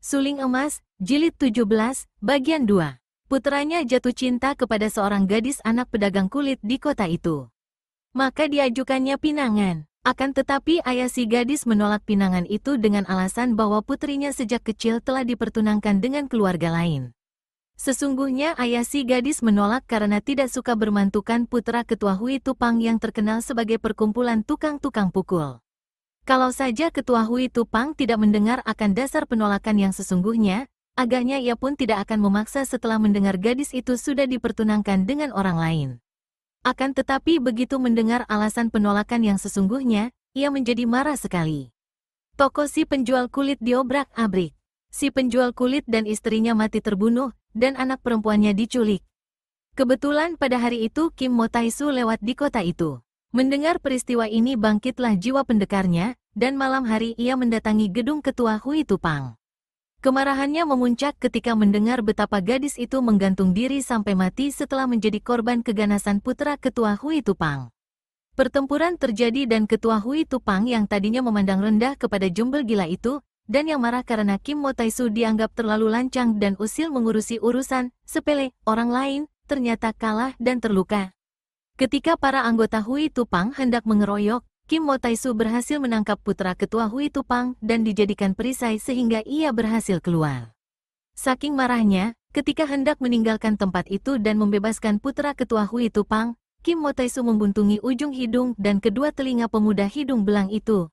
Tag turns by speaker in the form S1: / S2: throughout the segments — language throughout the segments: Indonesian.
S1: Suling Emas, Jilid 17, Bagian 2. Putranya jatuh cinta kepada seorang gadis anak pedagang kulit di kota itu. Maka diajukannya pinangan. Akan tetapi ayah si gadis menolak pinangan itu dengan alasan bahwa putrinya sejak kecil telah dipertunangkan dengan keluarga lain. Sesungguhnya ayah si gadis menolak karena tidak suka bermantukan putra ketua Hui Tupang yang terkenal sebagai perkumpulan tukang-tukang pukul. Kalau saja ketua Hui Tupang tidak mendengar akan dasar penolakan yang sesungguhnya, agaknya ia pun tidak akan memaksa setelah mendengar gadis itu sudah dipertunangkan dengan orang lain. Akan tetapi begitu mendengar alasan penolakan yang sesungguhnya, ia menjadi marah sekali. Toko si penjual kulit diobrak-abrik. Si penjual kulit dan istrinya mati terbunuh, dan anak perempuannya diculik. Kebetulan pada hari itu Kim Mo Tai-su lewat di kota itu. Mendengar peristiwa ini bangkitlah jiwa pendekarnya, dan malam hari ia mendatangi gedung ketua Hui Tupang. Kemarahannya memuncak ketika mendengar betapa gadis itu menggantung diri sampai mati setelah menjadi korban keganasan putra ketua Hui Tupang. Pertempuran terjadi dan ketua Hui Tupang yang tadinya memandang rendah kepada jombel gila itu, dan yang marah karena Kim Mo Tai-su dianggap terlalu lancang dan usil mengurusi urusan sepele orang lain, ternyata kalah dan terluka. Ketika para anggota Hui Tupang hendak mengeroyok, Kim Mo Tai-su berhasil menangkap putra ketua Hui Tupang dan dijadikan perisai sehingga ia berhasil keluar. Saking marahnya, ketika hendak meninggalkan tempat itu dan membebaskan putra ketua Hui Tupang, Kim Mo Tai-su membuntungi ujung hidung dan kedua telinga pemuda hidung belang itu.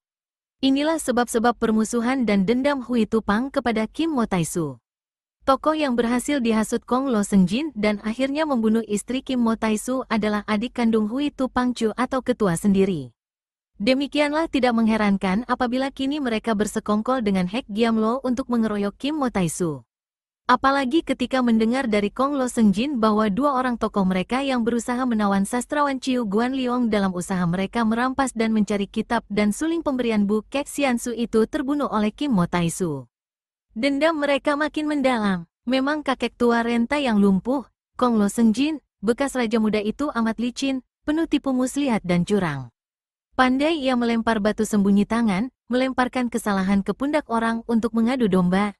S1: Inilah sebab-sebab permusuhan dan dendam Hui Tupang kepada Kim Mo Tai-su. Tokoh yang berhasil dihasut Kong Lo Sengjin dan akhirnya membunuh istri Kim Mo Tai-su adalah adik kandung Hui Tupang Chu atau ketua sendiri. Demikianlah tidak mengherankan apabila kini mereka bersekongkol dengan Hek Giamlo untuk mengeroyok Kim Mo Tai-su. Apalagi ketika mendengar dari Kong Lo Sengjin bahwa dua orang tokoh mereka yang berusaha menawan sastrawan Chiu Guan Liong dalam usaha mereka merampas dan mencari kitab dan suling pemberian Bu Kek Xiansu itu terbunuh oleh Kim Mo Tai-su. Dendam mereka makin mendalam. Memang kakek tua renta yang lumpuh, Kong Lo Sengjin, bekas raja muda itu amat licin, penuh tipu muslihat dan curang. Pandai ia melempar batu sembunyi tangan, melemparkan kesalahan ke pundak orang untuk mengadu domba.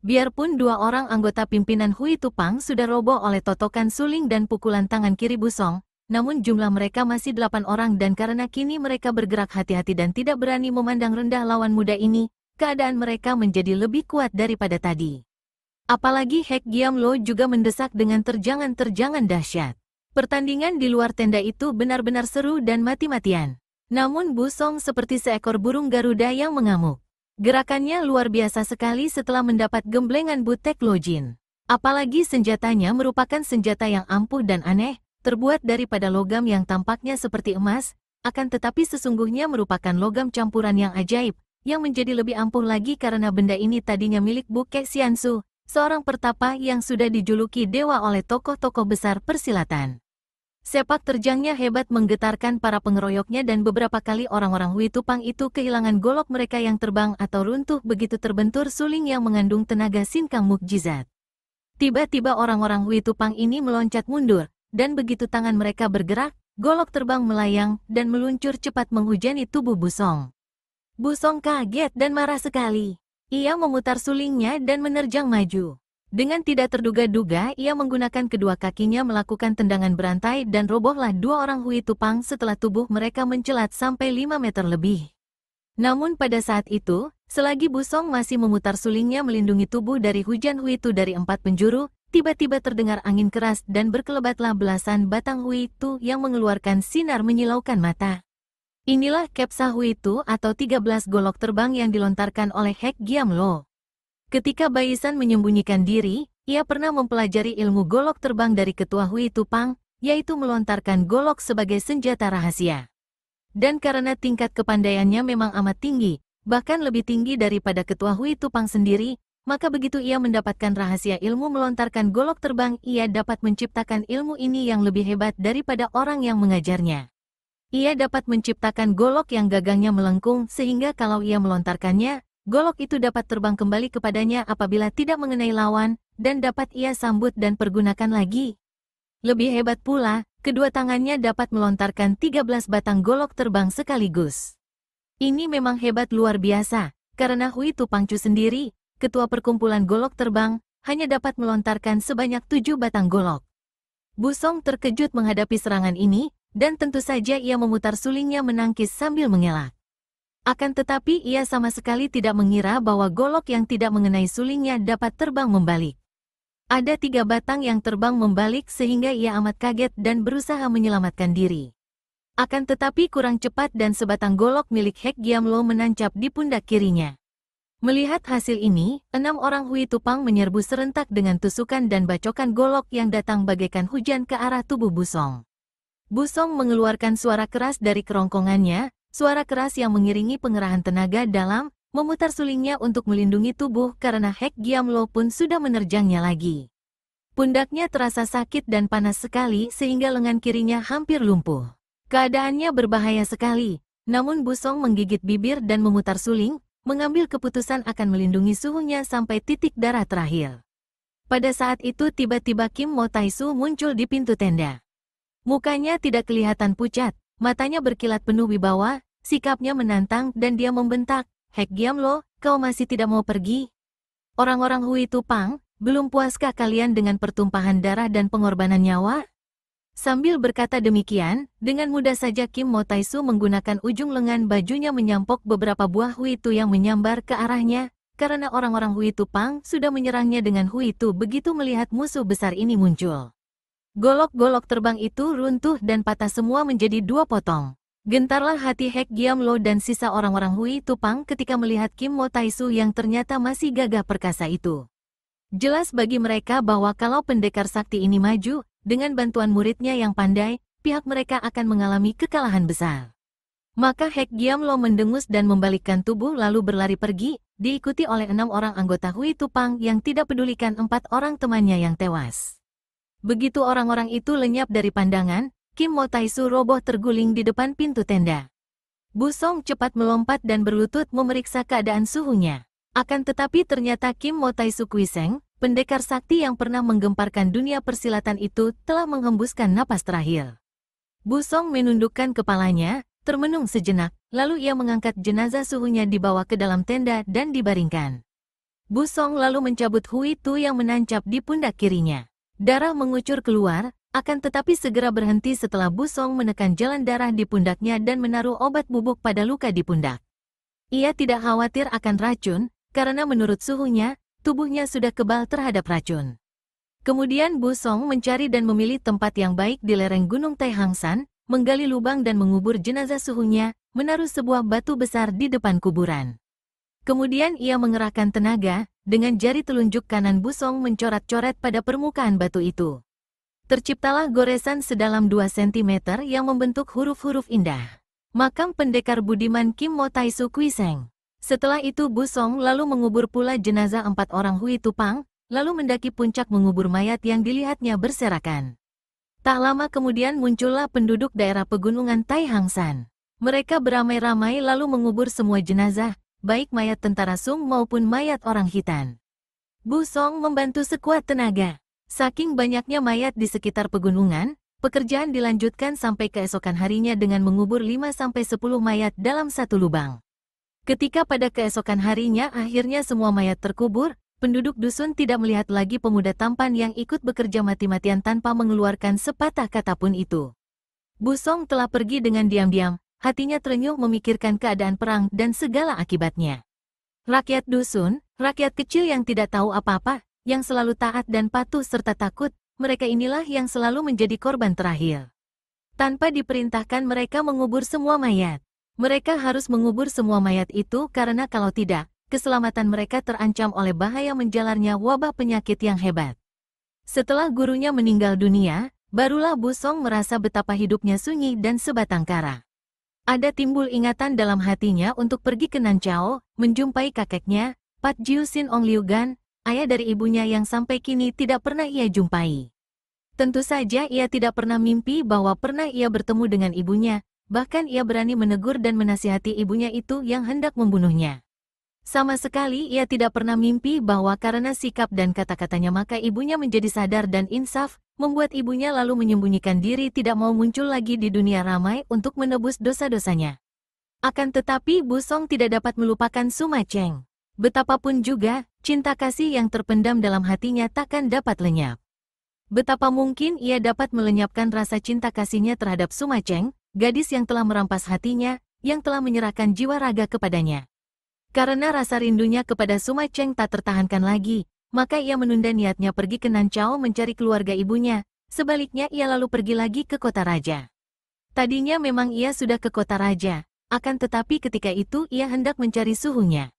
S1: Biarpun dua orang anggota pimpinan Hui Tupang sudah roboh oleh totokan suling dan pukulan tangan kiri Busong, namun jumlah mereka masih 8 orang dan karena kini mereka bergerak hati-hati dan tidak berani memandang rendah lawan muda ini, keadaan mereka menjadi lebih kuat daripada tadi. Apalagi Hek Giamlo juga mendesak dengan terjangan-terjangan dahsyat. Pertandingan di luar tenda itu benar-benar seru dan mati-matian. Namun Busong seperti seekor burung Garuda yang mengamuk. Gerakannya luar biasa sekali setelah mendapat gemblengan Butek Lojin. Apalagi senjatanya merupakan senjata yang ampuh dan aneh, terbuat daripada logam yang tampaknya seperti emas, akan tetapi sesungguhnya merupakan logam campuran yang ajaib, yang menjadi lebih ampuh lagi karena benda ini tadinya milik Bu Kek Xiansu, seorang pertapa yang sudah dijuluki dewa oleh tokoh-tokoh besar persilatan. Sepak terjangnya hebat menggetarkan para pengeroyoknya dan beberapa kali orang-orang Hui Tupang itu kehilangan golok mereka yang terbang atau runtuh begitu terbentur suling yang mengandung tenaga sinkang mukjizat. Tiba-tiba orang-orang Hui Tupang ini meloncat mundur, dan begitu tangan mereka bergerak, golok terbang melayang dan meluncur cepat menghujani tubuh Busong. Busong kaget dan marah sekali. Ia memutar sulingnya dan menerjang maju. Dengan tidak terduga-duga, ia menggunakan kedua kakinya melakukan tendangan berantai dan robohlah dua orang Hui Tupang setelah tubuh mereka mencelat sampai 5 meter lebih. Namun pada saat itu, selagi Busong masih memutar sulingnya melindungi tubuh dari hujan Hui Tu dari 4 penjuru, tiba-tiba terdengar angin keras dan berkelebatlah belasan batang Hui Tu yang mengeluarkan sinar menyilaukan mata. Inilah Kepsa Hui Tu atau 13 golok terbang yang dilontarkan oleh Hek Giamlo. Ketika Baisan menyembunyikan diri, ia pernah mempelajari ilmu golok terbang dari ketua Hui Tupang, yaitu melontarkan golok sebagai senjata rahasia. Dan karena tingkat kepandaiannya memang amat tinggi, bahkan lebih tinggi daripada ketua Hui Tupang sendiri, maka begitu ia mendapatkan rahasia ilmu melontarkan golok terbang, ia dapat menciptakan ilmu ini yang lebih hebat daripada orang yang mengajarnya. Ia dapat menciptakan golok yang gagangnya melengkung sehingga kalau ia melontarkannya, golok itu dapat terbang kembali kepadanya apabila tidak mengenai lawan, dan dapat ia sambut dan pergunakan lagi. Lebih hebat pula, kedua tangannya dapat melontarkan 13 batang golok terbang sekaligus. Ini memang hebat luar biasa, karena Hui Tupang Chu sendiri, ketua perkumpulan golok terbang, hanya dapat melontarkan sebanyak 7 batang golok. Bu Song terkejut menghadapi serangan ini, dan tentu saja ia memutar sulingnya menangkis sambil mengelak. Akan tetapi ia sama sekali tidak mengira bahwa golok yang tidak mengenai sulingnya dapat terbang membalik. Ada 3 batang yang terbang membalik sehingga ia amat kaget dan berusaha menyelamatkan diri. Akan tetapi kurang cepat dan sebatang golok milik Hek Giamlo menancap di pundak kirinya. Melihat hasil ini, 6 orang Hui Tupang menyerbu serentak dengan tusukan dan bacokan golok yang datang bagaikan hujan ke arah tubuh Bu Song. Bu Song mengeluarkan suara keras dari kerongkongannya, suara keras yang mengiringi pengerahan tenaga dalam, memutar sulingnya untuk melindungi tubuh karena Hek Giamlo pun sudah menerjangnya lagi. Pundaknya terasa sakit dan panas sekali sehingga lengan kirinya hampir lumpuh. Keadaannya berbahaya sekali, namun Bu Song menggigit bibir dan memutar suling, mengambil keputusan akan melindungi suhunya sampai titik darah terakhir. Pada saat itu tiba-tiba Kim Mo Taisu muncul di pintu tenda. Mukanya tidak kelihatan pucat, matanya berkilat penuh wibawa, sikapnya menantang dan dia membentak, "Hek Giamlo, kau masih tidak mau pergi? Orang-orang Hui Tupang, belum puaskah kalian dengan pertumpahan darah dan pengorbanan nyawa?" Sambil berkata demikian, dengan mudah saja Kim Mo Taisu menggunakan ujung lengan bajunya menyampok beberapa buah Huitu yang menyambar ke arahnya, karena orang-orang Huitu Pang sudah menyerangnya dengan Huitu begitu melihat musuh besar ini muncul. Golok-golok terbang itu runtuh dan patah semua menjadi 2 potong. Gentarlah hati Hek Giamlo dan sisa orang-orang Huitu Pang ketika melihat Kim Mo Taisu yang ternyata masih gagah perkasa itu. Jelas bagi mereka bahwa kalau pendekar sakti ini maju, dengan bantuan muridnya yang pandai, pihak mereka akan mengalami kekalahan besar. Maka Hek Giamlo mendengus dan membalikkan tubuh lalu berlari pergi, diikuti oleh 6 orang anggota Hui Tupang yang tidak pedulikan 4 orang temannya yang tewas. Begitu orang-orang itu lenyap dari pandangan, Kim Mo Taisu roboh terguling di depan pintu tenda. Bu Song cepat melompat dan berlutut memeriksa keadaan suhunya. Akan tetapi ternyata Kim Mo Taisu Kuiseng, pendekar sakti yang pernah menggemparkan dunia persilatan itu, telah menghembuskan napas terakhir. Bu Song menundukkan kepalanya, termenung sejenak, lalu ia mengangkat jenazah suhunya dibawa ke dalam tenda dan dibaringkan. Bu Song lalu mencabut Huitu yang menancap di pundak kirinya. Darah mengucur keluar, akan tetapi segera berhenti setelah Bu Song menekan jalan darah di pundaknya dan menaruh obat bubuk pada luka di pundak. Ia tidak khawatir akan racun, karena menurut suhunya, tubuhnya sudah kebal terhadap racun. Kemudian Bu Song mencari dan memilih tempat yang baik di lereng Gunung Taihangsan, menggali lubang dan mengubur jenazah suhunya, menaruh sebuah batu besar di depan kuburan. Kemudian ia mengerahkan tenaga, dengan jari telunjuk kanan Bu Song mencoret-coret pada permukaan batu itu. Terciptalah goresan sedalam 2 cm yang membentuk huruf-huruf indah. Makam pendekar budiman Kim Mo Taisu Kuiseng. Setelah itu Bu Song lalu mengubur pula jenazah 4 orang Hui Tupang, lalu mendaki puncak mengubur mayat yang dilihatnya berserakan. Tak lama kemudian muncullah penduduk daerah pegunungan Taihangsan. Mereka beramai-ramai lalu mengubur semua jenazah, baik mayat tentara Sung maupun mayat orang hitan. Bu Song membantu sekuat tenaga. Saking banyaknya mayat di sekitar pegunungan, pekerjaan dilanjutkan sampai keesokan harinya dengan mengubur 5-10 mayat dalam satu lubang. Ketika pada keesokan harinya akhirnya semua mayat terkubur, penduduk dusun tidak melihat lagi pemuda tampan yang ikut bekerja mati-matian tanpa mengeluarkan sepatah kata pun itu. Bu Song telah pergi dengan diam-diam, hatinya terenyuh memikirkan keadaan perang dan segala akibatnya. Rakyat dusun, rakyat kecil yang tidak tahu apa-apa, yang selalu taat dan patuh serta takut, mereka inilah yang selalu menjadi korban terakhir. Tanpa diperintahkan mereka mengubur semua mayat. Mereka harus mengubur semua mayat itu karena kalau tidak, keselamatan mereka terancam oleh bahaya menjalarnya wabah penyakit yang hebat. Setelah gurunya meninggal dunia, barulah Bu Song merasa betapa hidupnya sunyi dan sebatang kara. Ada timbul ingatan dalam hatinya untuk pergi ke Nanchao, menjumpai kakeknya, Pat Jiu Sin Ong Liu Gan, ayah dari ibunya yang sampai kini tidak pernah ia jumpai. Tentu saja ia tidak pernah mimpi bahwa pernah ia bertemu dengan ibunya, bahkan ia berani menegur dan menasihati ibunya itu yang hendak membunuhnya. Sama sekali ia tidak pernah mimpi bahwa karena sikap dan kata-katanya maka ibunya menjadi sadar dan insaf, membuat ibunya lalu menyembunyikan diri tidak mau muncul lagi di dunia ramai untuk menebus dosa-dosanya. Akan tetapi Bu Song tidak dapat melupakan Suma Cheng. Betapapun juga, cinta kasih yang terpendam dalam hatinya takkan dapat lenyap. Betapa mungkin ia dapat melenyapkan rasa cinta kasihnya terhadap Suma Cheng, gadis yang telah merampas hatinya, yang telah menyerahkan jiwa raga kepadanya. Karena rasa rindunya kepada Suma Cheng tak tertahankan lagi, maka ia menunda niatnya pergi ke Nanchao mencari keluarga ibunya, sebaliknya ia lalu pergi lagi ke kota raja. Tadinya memang ia sudah ke kota raja, akan tetapi ketika itu ia hendak mencari suhunya.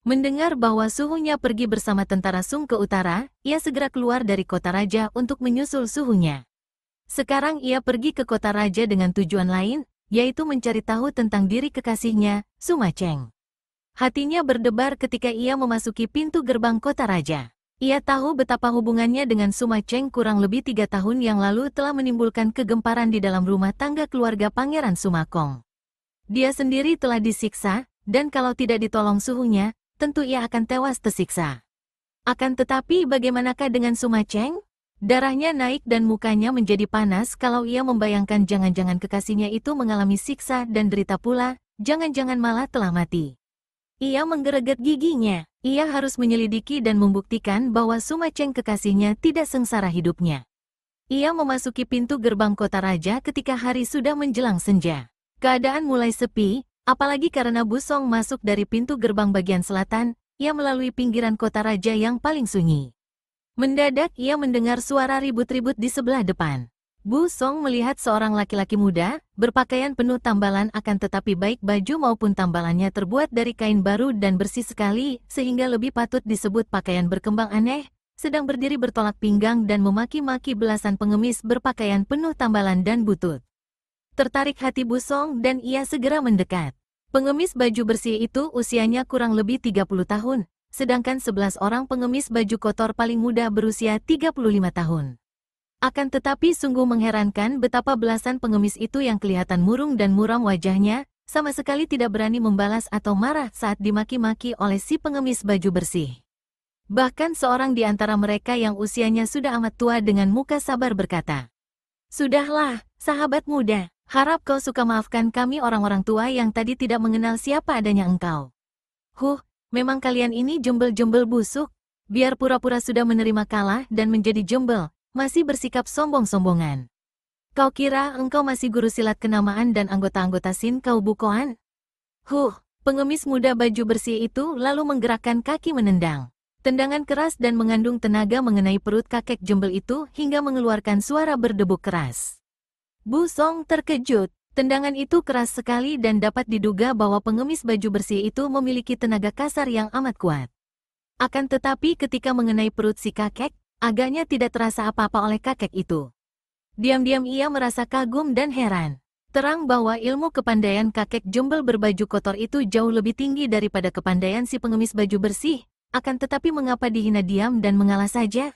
S1: Mendengar bahwa suhunya pergi bersama tentara Sung ke utara, ia segera keluar dari kota raja untuk menyusul suhunya. Sekarang ia pergi ke kota raja dengan tujuan lain, yaitu mencari tahu tentang diri kekasihnya, Suma Cheng. Hatinya berdebar ketika ia memasuki pintu gerbang kota raja. Ia tahu betapa hubungannya dengan Suma Cheng kurang lebih 3 tahun yang lalu telah menimbulkan kegemparan di dalam rumah tangga keluarga Pangeran Sumakong. Dia sendiri telah disiksa, dan kalau tidak ditolong suhunya, tentu ia akan tewas tersiksa. Akan tetapi bagaimanakah dengan Suma Cheng? Darahnya naik dan mukanya menjadi panas kalau ia membayangkan jangan-jangan kekasihnya itu mengalami siksa dan derita pula, jangan-jangan malah telah mati. Ia menggereget giginya. Ia harus menyelidiki dan membuktikan bahwa Suma Cheng kekasihnya tidak sengsara hidupnya. Ia memasuki pintu gerbang kota raja ketika hari sudah menjelang senja. Keadaan mulai sepi, apalagi karena Bu Song masuk dari pintu gerbang bagian selatan, ia melalui pinggiran kota raja yang paling sunyi. Mendadak ia mendengar suara ribut-ribut di sebelah depan. Bu Song melihat seorang laki-laki muda, berpakaian penuh tambalan akan tetapi baik baju maupun tambalannya terbuat dari kain baru dan bersih sekali, sehingga lebih patut disebut pakaian berkembang aneh, sedang berdiri bertolak pinggang dan memaki-maki belasan pengemis berpakaian penuh tambalan dan butut. Tertarik hati Bu Song dan ia segera mendekat. Pengemis baju bersih itu usianya kurang lebih 30 tahun, sedangkan 11 orang pengemis baju kotor paling muda berusia 35 tahun. Akan tetapi sungguh mengherankan betapa belasan pengemis itu yang kelihatan murung dan muram wajahnya, sama sekali tidak berani membalas atau marah saat dimaki-maki oleh si pengemis baju bersih. Bahkan seorang di antara mereka yang usianya sudah amat tua dengan muka sabar berkata, "Sudahlah, sahabat muda. Harap kau suka maafkan kami orang-orang tua yang tadi tidak mengenal siapa adanya engkau. Memang kalian ini jembel-jembel busuk. Biar pura-pura sudah menerima kalah dan menjadi jembel, masih bersikap sombong-sombongan. Kau kira engkau masih guru silat kenamaan dan anggota-anggota Sin Kau Bukoan?" Pengemis muda baju bersih itu lalu menggerakkan kaki menendang. Tendangan keras dan mengandung tenaga mengenai perut kakek jembel itu hingga mengeluarkan suara berdebuk keras. Bu Song terkejut. Tendangan itu keras sekali dan dapat diduga bahwa pengemis baju bersih itu memiliki tenaga kasar yang amat kuat. Akan tetapi ketika mengenai perut si kakek, agaknya tidak terasa apa-apa oleh kakek itu. Diam-diam ia merasa kagum dan heran. Terang bahwa ilmu kepandaian kakek jembel berbaju kotor itu jauh lebih tinggi daripada kepandaian si pengemis baju bersih, akan tetapi mengapa dihina diam dan mengalah saja?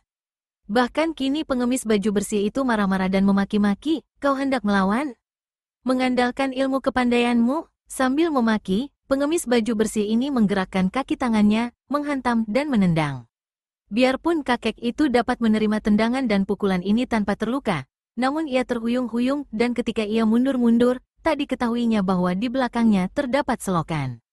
S1: Bahkan kini pengemis baju bersih itu marah-marah dan memaki-maki, "Kau hendak melawan? Mengandalkan ilmu kepandaianmu?" Sambil memaki, pengemis baju bersih ini menggerakkan kaki tangannya, menghantam dan menendang. Biarpun kakek itu dapat menerima tendangan dan pukulan ini tanpa terluka, namun ia terhuyung-huyung dan ketika ia mundur-mundur, tak diketahuinya bahwa di belakangnya terdapat selokan.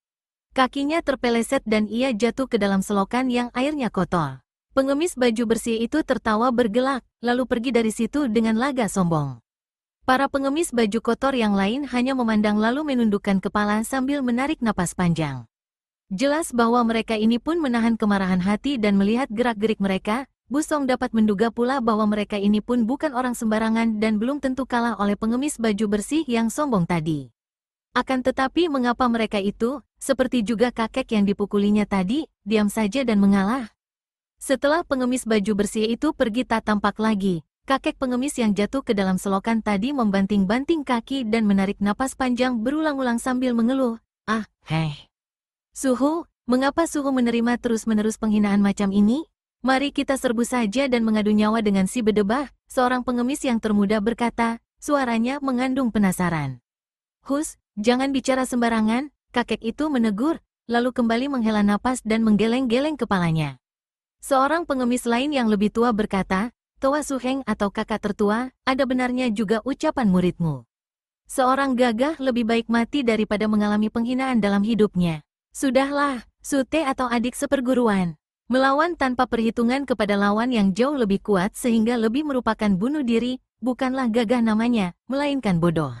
S1: Kakinya terpeleset dan ia jatuh ke dalam selokan yang airnya kotor. Pengemis baju bersih itu tertawa bergelak, lalu pergi dari situ dengan laga sombong. Para pengemis baju kotor yang lain hanya memandang lalu menundukkan kepala sambil menarik napas panjang. Jelas bahwa mereka ini pun menahan kemarahan hati dan melihat gerak-gerik mereka, Bu Song dapat menduga pula bahwa mereka ini pun bukan orang sembarangan dan belum tentu kalah oleh pengemis baju bersih yang sombong tadi. Akan tetapi mengapa mereka itu, seperti juga kakek yang dipukulinya tadi, diam saja dan mengalah? Setelah pengemis baju bersih itu pergi tak tampak lagi, kakek pengemis yang jatuh ke dalam selokan tadi membanting-banting kaki dan menarik napas panjang berulang-ulang sambil mengeluh, Suhu, mengapa Suhu menerima terus-menerus penghinaan macam ini? Mari kita serbu saja dan mengadu nyawa dengan si bedebah, seorang pengemis yang termuda berkata, suaranya mengandung penasaran. Jangan bicara sembarangan, kakek itu menegur, lalu kembali menghela napas dan menggeleng-geleng kepalanya. Seorang pengemis lain yang lebih tua berkata, "Toa Suheng atau kakak tertua, ada benarnya juga ucapan muridmu. Seorang gagah lebih baik mati daripada mengalami penghinaan dalam hidupnya." "Sudahlah, Sute atau adik seperguruan. Melawan tanpa perhitungan kepada lawan yang jauh lebih kuat sehingga lebih merupakan bunuh diri, bukanlah gagah namanya, melainkan bodoh.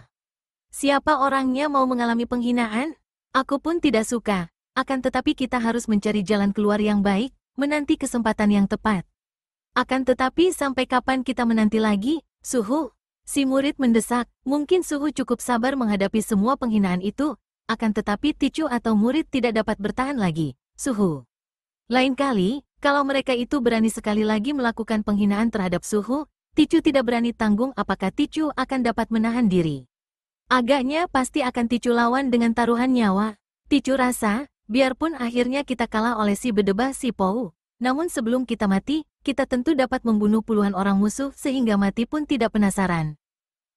S1: Siapa orangnya mau mengalami penghinaan? Aku pun tidak suka, akan tetapi kita harus mencari jalan keluar yang baik, menanti kesempatan yang tepat. Akan tetapi sampai kapan kita menanti lagi, Suhu? Si murid mendesak, mungkin Suhu cukup sabar menghadapi semua penghinaan itu, akan tetapi Ticu atau murid tidak dapat bertahan lagi, Suhu. Lain kali, kalau mereka itu berani sekali lagi melakukan penghinaan terhadap Suhu, Ticu tidak berani tanggung apakah Ticu akan dapat menahan diri. Agaknya pasti akan Ticu lawan dengan taruhan nyawa. Ticu rasa, biarpun akhirnya kita kalah oleh si bedebah si Pou, namun sebelum kita mati, kita tentu dapat membunuh puluhan orang musuh sehingga mati pun tidak penasaran.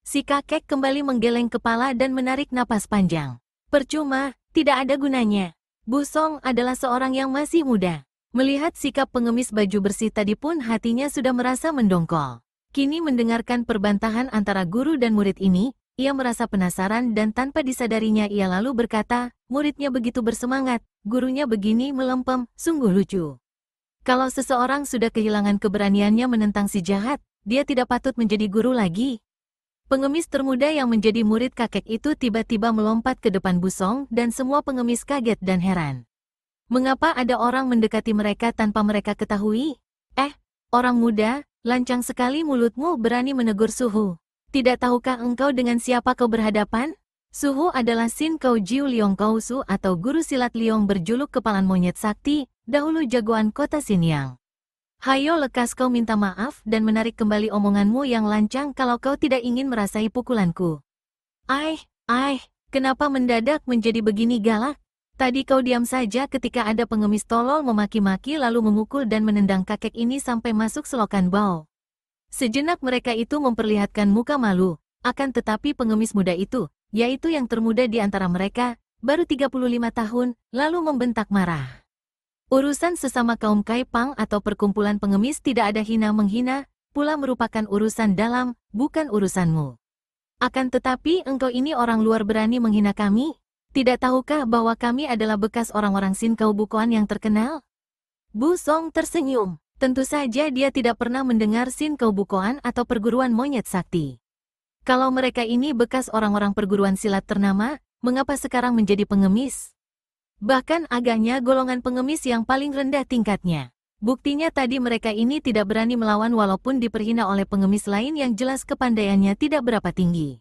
S1: Si kakek kembali menggeleng kepala dan menarik napas panjang. Percuma, tidak ada gunanya. Bu Song adalah seorang yang masih muda. Melihat sikap pengemis baju bersih tadi pun hatinya sudah merasa mendongkol. Kini mendengarkan perbantahan antara guru dan murid ini, ia merasa penasaran dan tanpa disadarinya ia lalu berkata, muridnya begitu bersemangat, gurunya begini melempem, sungguh lucu. Kalau seseorang sudah kehilangan keberaniannya menentang si jahat, dia tidak patut menjadi guru lagi. Pengemis termuda yang menjadi murid kakek itu tiba-tiba melompat ke depan Bu Song dan semua pengemis kaget dan heran. Mengapa ada orang mendekati mereka tanpa mereka ketahui? Orang muda, lancang sekali mulutmu berani menegur Suhu. Tidak tahukah engkau dengan siapa kau berhadapan? Suhu adalah Sin Kau Jiu Liong Kausu atau guru silat Liong berjuluk kepalan monyet sakti, dahulu jagoan kota Xinyang. Hayo lekas kau minta maaf dan menarik kembali omonganmu yang lancang kalau kau tidak ingin merasai pukulanku. Kenapa mendadak menjadi begini galak? Tadi kau diam saja ketika ada pengemis tolol memaki-maki lalu memukul dan menendang kakek ini sampai masuk selokan bau. Sejenak mereka itu memperlihatkan muka malu, akan tetapi pengemis muda itu, yaitu yang termuda di antara mereka, baru 35 tahun, lalu membentak marah. Urusan sesama kaum Kaipang atau perkumpulan pengemis tidak ada hina-menghina, pula merupakan urusan dalam, bukan urusanmu. Akan tetapi engkau ini orang luar berani menghina kami? Tidak tahukah bahwa kami adalah bekas orang-orang Sin Kau Bukoan yang terkenal? Bu Song tersenyum. Tentu saja dia tidak pernah mendengar Sin Kau Bukoan atau perguruan monyet sakti. Kalau mereka ini bekas orang-orang perguruan silat ternama, mengapa sekarang menjadi pengemis? Bahkan agaknya golongan pengemis yang paling rendah tingkatnya. Buktinya tadi mereka ini tidak berani melawan walaupun diperhina oleh pengemis lain yang jelas kepandaiannya tidak berapa tinggi.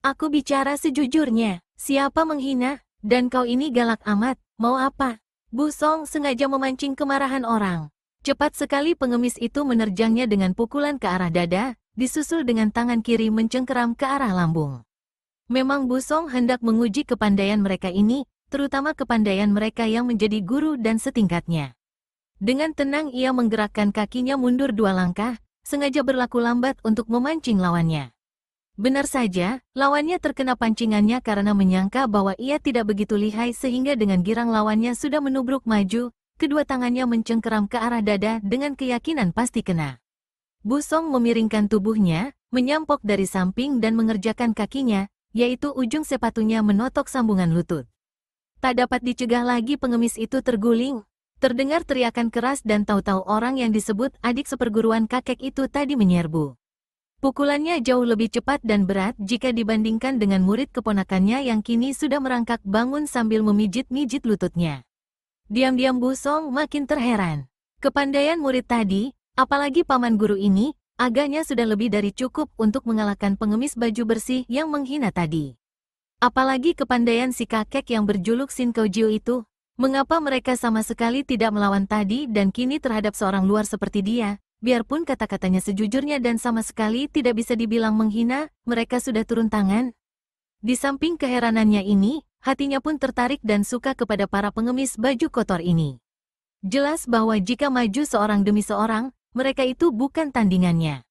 S1: Aku bicara sejujurnya, siapa menghina? Dan kau ini galak amat, mau apa? Bu Song sengaja memancing kemarahan orang. Cepat sekali pengemis itu menerjangnya dengan pukulan ke arah dada, disusul dengan tangan kiri mencengkeram ke arah lambung. Memang Bu Song hendak menguji kepandaian mereka ini, terutama kepandaian mereka yang menjadi guru dan setingkatnya. Dengan tenang ia menggerakkan kakinya mundur 2 langkah, sengaja berlaku lambat untuk memancing lawannya. Benar saja, lawannya terkena pancingannya karena menyangka bahwa ia tidak begitu lihai sehingga dengan girang lawannya sudah menubruk maju, kedua tangannya mencengkeram ke arah dada dengan keyakinan pasti kena. Bu Song memiringkan tubuhnya, menyampok dari samping dan mengerjakan kakinya, yaitu ujung sepatunya menotok sambungan lutut. Tak dapat dicegah lagi pengemis itu terguling. Terdengar teriakan keras dan tahu-tahu orang yang disebut adik seperguruan kakek itu tadi menyerbu. Pukulannya jauh lebih cepat dan berat jika dibandingkan dengan murid keponakannya yang kini sudah merangkak bangun sambil memijit-mijit lututnya. Diam-diam Bu Song makin terheran. Kepandaian murid tadi, apalagi paman guru ini, agaknya sudah lebih dari cukup untuk mengalahkan pengemis baju bersih yang menghina tadi. Apalagi kepandaian si kakek yang berjuluk Sin Kau Jiu itu, mengapa mereka sama sekali tidak melawan tadi dan kini terhadap seorang luar seperti dia, biarpun kata-katanya sejujurnya dan sama sekali tidak bisa dibilang menghina, mereka sudah turun tangan? Di samping keheranannya ini, hatinya pun tertarik dan suka kepada para pengemis baju kotor ini. Jelas bahwa jika maju seorang demi seorang, mereka itu bukan tandingannya.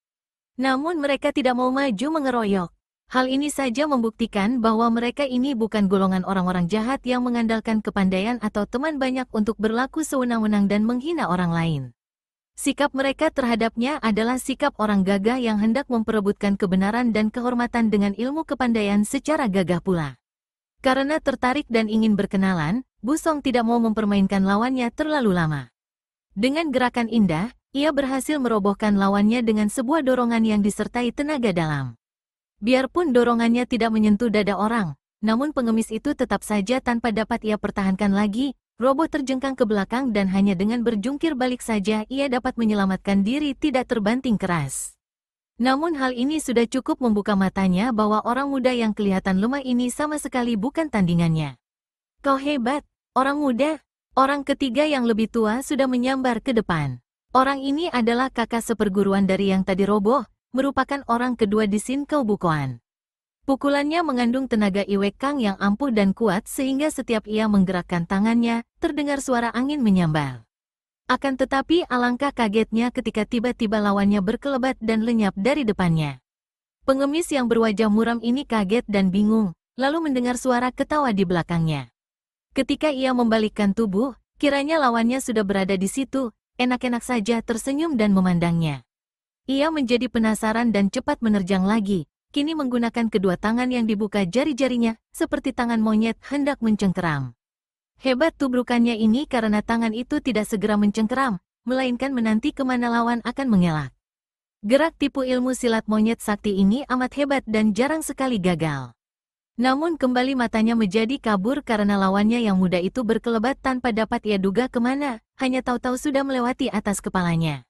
S1: Namun mereka tidak mau maju mengeroyok. Hal ini saja membuktikan bahwa mereka ini bukan golongan orang-orang jahat yang mengandalkan kepandaian atau teman banyak untuk berlaku sewenang-wenang dan menghina orang lain. Sikap mereka terhadapnya adalah sikap orang gagah yang hendak memperebutkan kebenaran dan kehormatan dengan ilmu kepandaian secara gagah pula. Karena tertarik dan ingin berkenalan, Busong tidak mau mempermainkan lawannya terlalu lama. Dengan gerakan indah, ia berhasil merobohkan lawannya dengan sebuah dorongan yang disertai tenaga dalam. Biarpun dorongannya tidak menyentuh dada orang, namun pengemis itu tetap saja tanpa dapat ia pertahankan lagi, roboh terjengkang ke belakang dan hanya dengan berjungkir balik saja ia dapat menyelamatkan diri tidak terbanting keras. Namun hal ini sudah cukup membuka matanya bahwa orang muda yang kelihatan lemah ini sama sekali bukan tandingannya. Kau hebat, orang muda. Orang ketiga yang lebih tua sudah menyambar ke depan. Orang ini adalah kakak seperguruan dari yang tadi roboh, merupakan orang kedua di Sin Kau Bukoan. Pukulannya mengandung tenaga Iwek Kang yang ampuh dan kuat sehingga setiap ia menggerakkan tangannya, terdengar suara angin menyambar. Akan tetapi alangkah kagetnya ketika tiba-tiba lawannya berkelebat dan lenyap dari depannya. Pengemis yang berwajah muram ini kaget dan bingung, lalu mendengar suara ketawa di belakangnya. Ketika ia membalikkan tubuh, kiranya lawannya sudah berada di situ, enak-enak saja tersenyum dan memandangnya. Ia menjadi penasaran dan cepat menerjang lagi, kini menggunakan kedua tangan yang dibuka jari-jarinya, seperti tangan monyet hendak mencengkeram. Hebat tubrukannya ini karena tangan itu tidak segera mencengkeram, melainkan menanti kemana lawan akan mengelak. Gerak tipu ilmu silat monyet sakti ini amat hebat dan jarang sekali gagal. Namun kembali matanya menjadi kabur karena lawannya yang muda itu berkelebat tanpa dapat ia duga kemana, hanya tahu-tahu sudah melewati atas kepalanya.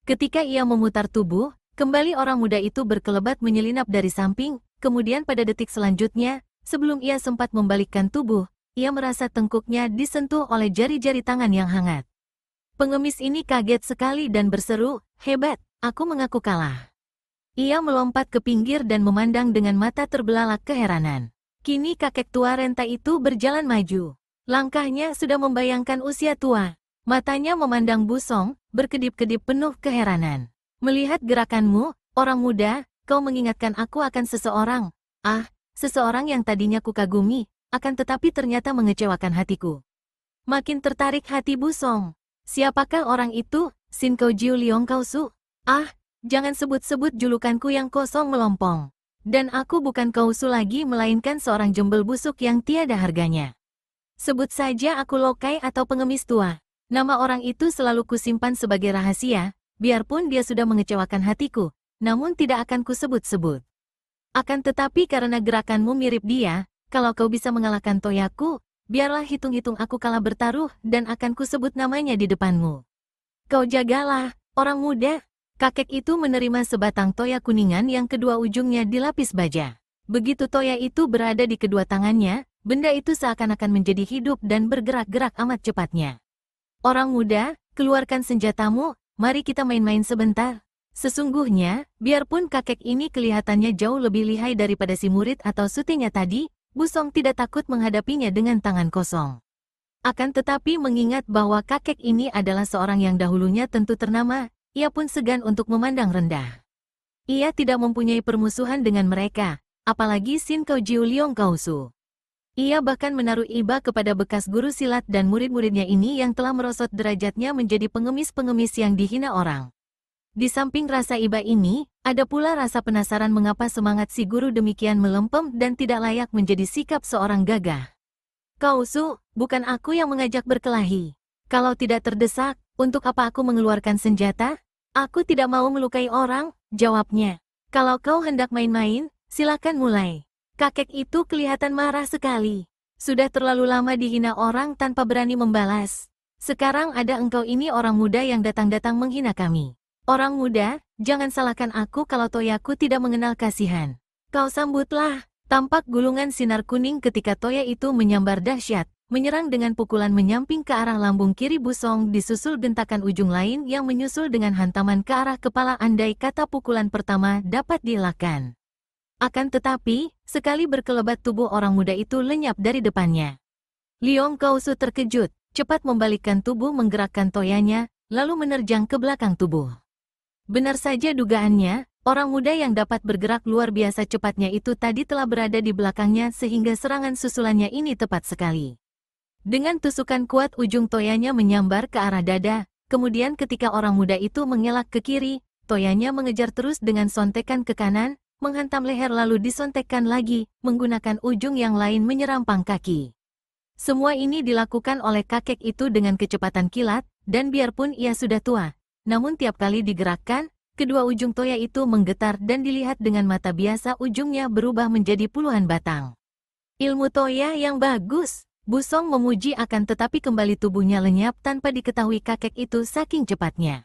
S1: Ketika ia memutar tubuh, kembali orang muda itu berkelebat menyelinap dari samping, kemudian pada detik selanjutnya, sebelum ia sempat membalikkan tubuh, ia merasa tengkuknya disentuh oleh jari-jari tangan yang hangat. Pengemis ini kaget sekali dan berseru, "Hebat, aku mengaku kalah." Ia melompat ke pinggir dan memandang dengan mata terbelalak keheranan. Kini kakek tua renta itu berjalan maju. Langkahnya sudah membayangkan usia tua. Matanya memandang Busong, berkedip-kedip penuh keheranan. "Melihat gerakanmu, orang muda, kau mengingatkan aku akan seseorang. Ah, seseorang yang tadinya kukagumi, akan tetapi ternyata mengecewakan hatiku." Makin tertarik hati Busong. "Siapakah orang itu, Sin Kau Jiu Liong Kau Su?" "Ah, jangan sebut-sebut julukanku yang kosong melompong. Dan aku bukan Kau Su lagi melainkan seorang jembel busuk yang tiada harganya. Sebut saja aku lokai atau pengemis tua. Nama orang itu selalu kusimpan sebagai rahasia, biarpun dia sudah mengecewakan hatiku, namun tidak akan kusebut-sebut. Akan tetapi karena gerakanmu mirip dia, kalau kau bisa mengalahkan Toyaku, biarlah hitung-hitung aku kalah bertaruh dan akan kusebut namanya di depanmu." "Kau jagalah, orang muda." Kakek itu menerima sebatang toya kuningan yang kedua ujungnya dilapis baja. Begitu toya itu berada di kedua tangannya, benda itu seakan-akan menjadi hidup dan bergerak-gerak amat cepatnya. "Orang muda, keluarkan senjatamu, mari kita main-main sebentar." Sesungguhnya, biarpun kakek ini kelihatannya jauh lebih lihai daripada si murid atau sutenya tadi, Busong tidak takut menghadapinya dengan tangan kosong. Akan tetapi mengingat bahwa kakek ini adalah seorang yang dahulunya tentu ternama, ia pun segan untuk memandang rendah. Ia tidak mempunyai permusuhan dengan mereka, apalagi Sin Kau Jiu Liong Kau Su. Ia bahkan menaruh iba kepada bekas guru silat dan murid-muridnya ini yang telah merosot derajatnya menjadi pengemis-pengemis yang dihina orang. Di samping rasa iba ini, ada pula rasa penasaran mengapa semangat si guru demikian melempem dan tidak layak menjadi sikap seorang gagah. "Kau Su, bukan aku yang mengajak berkelahi. Kalau tidak terdesak, untuk apa aku mengeluarkan senjata? Aku tidak mau melukai orang," jawabnya. "Kalau kau hendak main-main, silakan mulai." Kakek itu kelihatan marah sekali. Sudah terlalu lama dihina orang tanpa berani membalas. Sekarang ada engkau ini orang muda yang datang-datang menghina kami. "Orang muda, jangan salahkan aku kalau Toyaku tidak mengenal kasihan." "Kau sambutlah." Tampak gulungan sinar kuning ketika toya itu menyambar dahsyat, menyerang dengan pukulan menyamping ke arah lambung kiri Busong disusul gentakan ujung lain yang menyusul dengan hantaman ke arah kepala andai kata pukulan pertama dapat dielakkan. Akan tetapi, sekali berkelebat tubuh orang muda itu lenyap dari depannya. Liong Kau Su terkejut, cepat membalikkan tubuh menggerakkan toyanya, lalu menerjang ke belakang tubuh. Benar saja dugaannya, orang muda yang dapat bergerak luar biasa cepatnya itu tadi telah berada di belakangnya sehingga serangan susulannya ini tepat sekali. Dengan tusukan kuat ujung toyanya menyambar ke arah dada, kemudian ketika orang muda itu mengelak ke kiri, toyanya mengejar terus dengan sontekan ke kanan, menghantam leher lalu disontekkan lagi, menggunakan ujung yang lain menyerampang kaki. Semua ini dilakukan oleh kakek itu dengan kecepatan kilat, dan biarpun ia sudah tua, namun tiap kali digerakkan, kedua ujung toya itu menggetar dan dilihat dengan mata biasa ujungnya berubah menjadi puluhan batang. Ilmu toya yang bagus. Busong memuji akan tetapi kembali tubuhnya lenyap tanpa diketahui kakek itu saking cepatnya.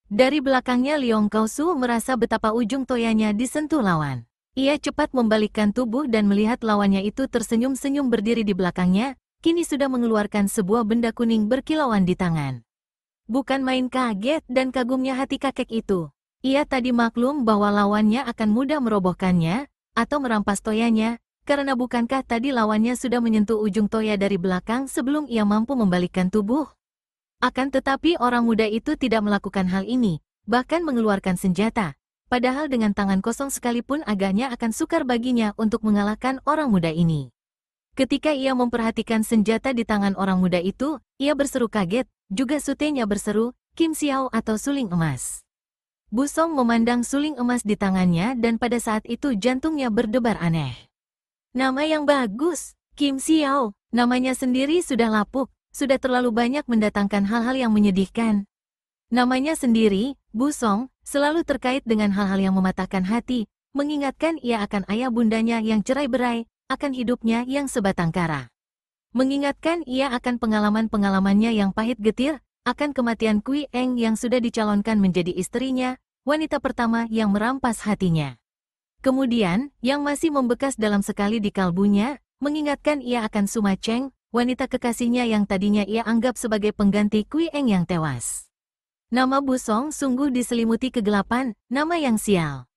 S1: Dari belakangnya Liong Kaosu merasa betapa ujung toyanya disentuh lawan. Ia cepat membalikkan tubuh dan melihat lawannya itu tersenyum-senyum berdiri di belakangnya, kini sudah mengeluarkan sebuah benda kuning berkilauan di tangan. Bukan main kaget dan kagumnya hati kakek itu. Ia tadi maklum bahwa lawannya akan mudah merobohkannya, atau merampas toyanya, karena bukankah tadi lawannya sudah menyentuh ujung toya dari belakang sebelum ia mampu membalikkan tubuh? Akan tetapi orang muda itu tidak melakukan hal ini, bahkan mengeluarkan senjata. Padahal dengan tangan kosong sekalipun agaknya akan sukar baginya untuk mengalahkan orang muda ini. Ketika ia memperhatikan senjata di tangan orang muda itu, ia berseru kaget, juga sutenya berseru, Kim Xiao atau suling emas. Busong memandang suling emas di tangannya dan pada saat itu jantungnya berdebar aneh. Nama yang bagus, Kim Xiao, namanya sendiri sudah lapuk, sudah terlalu banyak mendatangkan hal-hal yang menyedihkan. Namanya sendiri, Busong, selalu terkait dengan hal-hal yang mematahkan hati, mengingatkan ia akan ayah bundanya yang cerai-berai, akan hidupnya yang sebatang kara. Mengingatkan ia akan pengalaman-pengalamannya yang pahit getir, akan kematian Kui Eng yang sudah dicalonkan menjadi istrinya, wanita pertama yang merampas hatinya. Kemudian, yang masih membekas dalam sekali di kalbunya, mengingatkan ia akan Suma Cheng, wanita kekasihnya yang tadinya ia anggap sebagai pengganti Kui Eng yang tewas. Nama Busong sungguh diselimuti kegelapan, nama yang sial.